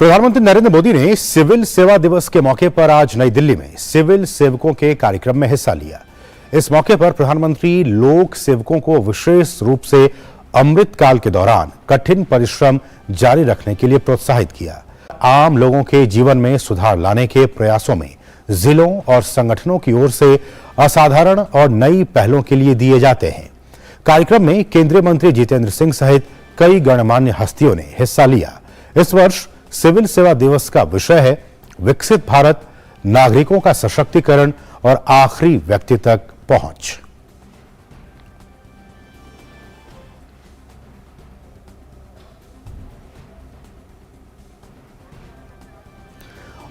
प्रधानमंत्री नरेंद्र मोदी ने सिविल सेवा दिवस के मौके पर आज नई दिल्ली में सिविल सेवकों के कार्यक्रम में हिस्सा लिया। इस मौके पर प्रधानमंत्री लोक सेवकों को विशेष रूप से अमृतकाल के दौरान कठिन परिश्रम जारी रखने के लिए प्रोत्साहित किया। आम लोगों के जीवन में सुधार लाने के प्रयासों में जिलों और संगठनों की ओर से असाधारण और नई पहलों के लिए दिए जाते हैं। कार्यक्रम में केंद्रीय मंत्री जितेंद्र सिंह सहित कई गणमान्य हस्तियों ने हिस्सा लिया। इस वर्ष सिविल सेवा दिवस का विषय है विकसित भारत, नागरिकों का सशक्तिकरण और आखिरी व्यक्ति तक पहुंच।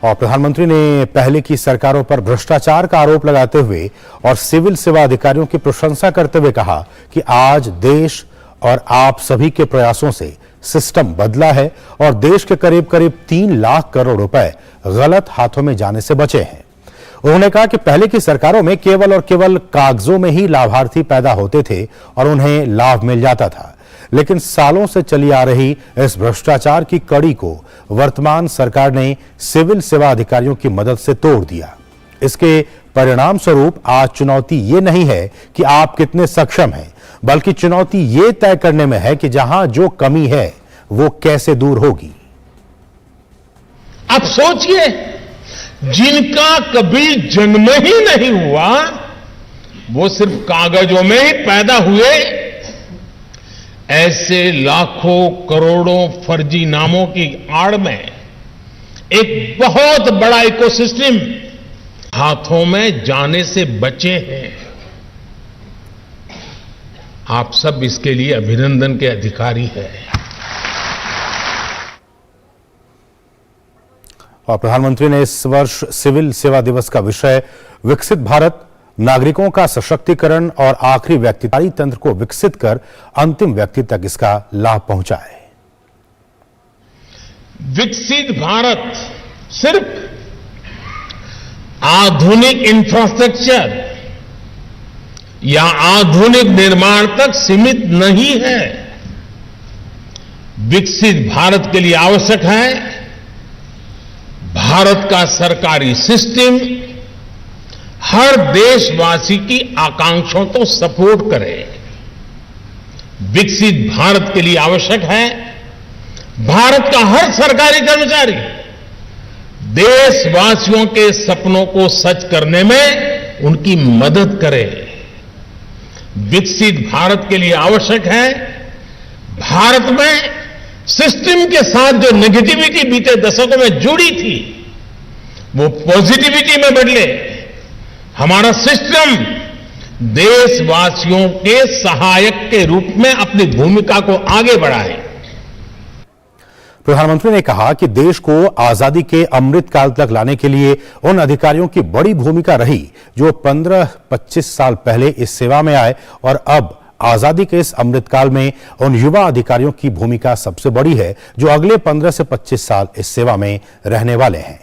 और प्रधानमंत्री ने पहले की सरकारों पर भ्रष्टाचार का आरोप लगाते हुए और सिविल सेवा अधिकारियों की प्रशंसा करते हुए कहा कि आज देश और आप सभी के प्रयासों से सिस्टम बदला है और देश के करीब करीब 3 लाख करोड़ रुपए गलत हाथों में जाने से बचे हैं। उन्होंने कहा कि पहले की सरकारों में केवल और केवल कागजों में ही लाभार्थी पैदा होते थे और उन्हें लाभ मिल जाता था, लेकिन सालों से चली आ रही इस भ्रष्टाचार की कड़ी को वर्तमान सरकार ने सिविल सेवा अधिकारियों की मदद से तोड़ दिया। इसके परिणाम स्वरूप आज चुनौती ये नहीं है कि आप कितने सक्षम हैं, बल्कि चुनौती ये तय करने में है कि जहां जो कमी है वो कैसे दूर होगी। आप सोचिए, जिनका कभी जन्म ही नहीं हुआ वो सिर्फ कागजों में ही पैदा हुए, ऐसे लाखों करोड़ों फर्जी नामों की आड़ में एक बहुत बड़ा इकोसिस्टम हाथों में जाने से बचे हैं। आप सब इसके लिए अभिनंदन के अधिकारी हैं। और प्रधानमंत्री ने इस वर्ष सिविल सेवा दिवस का विषय विकसित भारत, नागरिकों का सशक्तिकरण और आखिरी व्यक्तिकारी तंत्र को विकसित कर अंतिम व्यक्ति तक इसका लाभ पहुंचाए। विकसित भारत सिर्फ आधुनिक इंफ्रास्ट्रक्चर या आधुनिक निर्माण तक सीमित नहीं है। विकसित भारत के लिए आवश्यक है भारत का सरकारी सिस्टम हर देशवासी की आकांक्षाओं को सपोर्ट करे। विकसित भारत के लिए आवश्यक है भारत का हर सरकारी कर्मचारी देशवासियों के सपनों को सच करने में उनकी मदद करे। विकसित भारत के लिए आवश्यक है भारत में सिस्टम के साथ जो नेगेटिविटी बीते दशकों में जुड़ी थी वो पॉजिटिविटी में बदले। हमारा सिस्टम देशवासियों के सहायक के रूप में अपनी भूमिका को आगे बढ़ाए। प्रधानमंत्री ने कहा कि देश को आजादी के अमृत काल तक लाने के लिए उन अधिकारियों की बड़ी भूमिका रही जो 15-25 साल पहले इस सेवा में आए, और अब आजादी के इस अमृत काल में उन युवा अधिकारियों की भूमिका सबसे बड़ी है जो अगले 15 से 25 साल इस सेवा में रहने वाले हैं।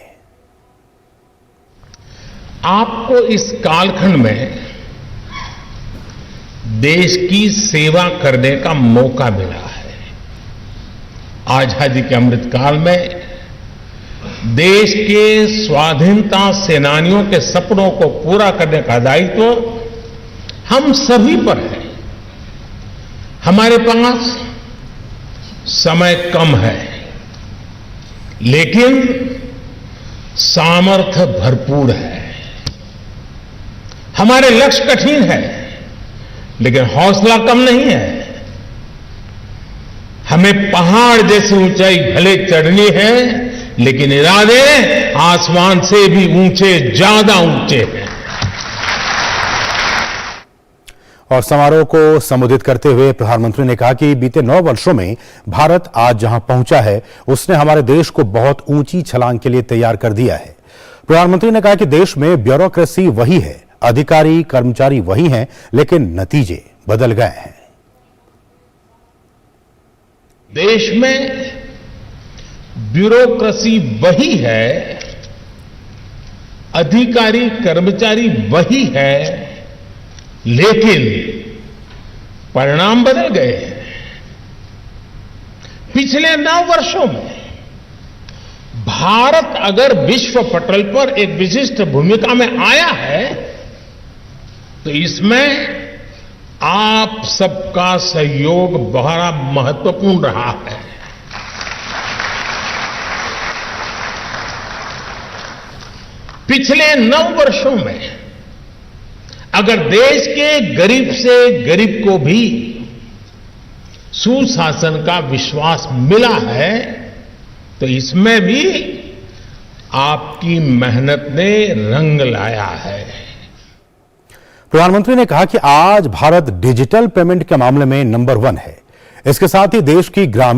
आपको इस कालखंड में देश की सेवा करने का मौका मिला है। आजादी के अमृत काल में देश के स्वाधीनता सेनानियों के सपनों को पूरा करने का दायित्व हम सभी पर है। हमारे पास समय कम है, लेकिन सामर्थ्य भरपूर है। हमारे लक्ष्य कठिन है, लेकिन हौसला कम नहीं है। हमें पहाड़ जैसी ऊंचाई भले चढ़नी है, लेकिन इरादे आसमान से भी ऊंचे, ज्यादा ऊंचे हैं। और समारोह को संबोधित करते हुए प्रधानमंत्री ने कहा कि बीते 9 वर्षों में भारत आज जहां पहुंचा है उसने हमारे देश को बहुत ऊंची छलांग के लिए तैयार कर दिया है। प्रधानमंत्री ने कहा कि देश में ब्यूरोक्रेसी वही है, अधिकारी कर्मचारी वही हैं, लेकिन नतीजे बदल गए हैं। देश में ब्यूरोक्रेसी वही है, अधिकारी कर्मचारी वही है, लेकिन परिणाम बदल गए हैं। पिछले 9 वर्षों में भारत अगर विश्व पटल पर एक विशिष्ट भूमिका में आया है तो इसमें आप सबका सहयोग बड़ा महत्वपूर्ण रहा है। पिछले 9 वर्षों में अगर देश के गरीब से गरीब को भी सुशासन का विश्वास मिला है तो इसमें भी आपकी मेहनत ने रंग लाया है। प्रधानमंत्री ने कहा कि आज भारत डिजिटल पेमेंट के मामले में नंबर 1 है। इसके साथ ही देश की ग्रामीण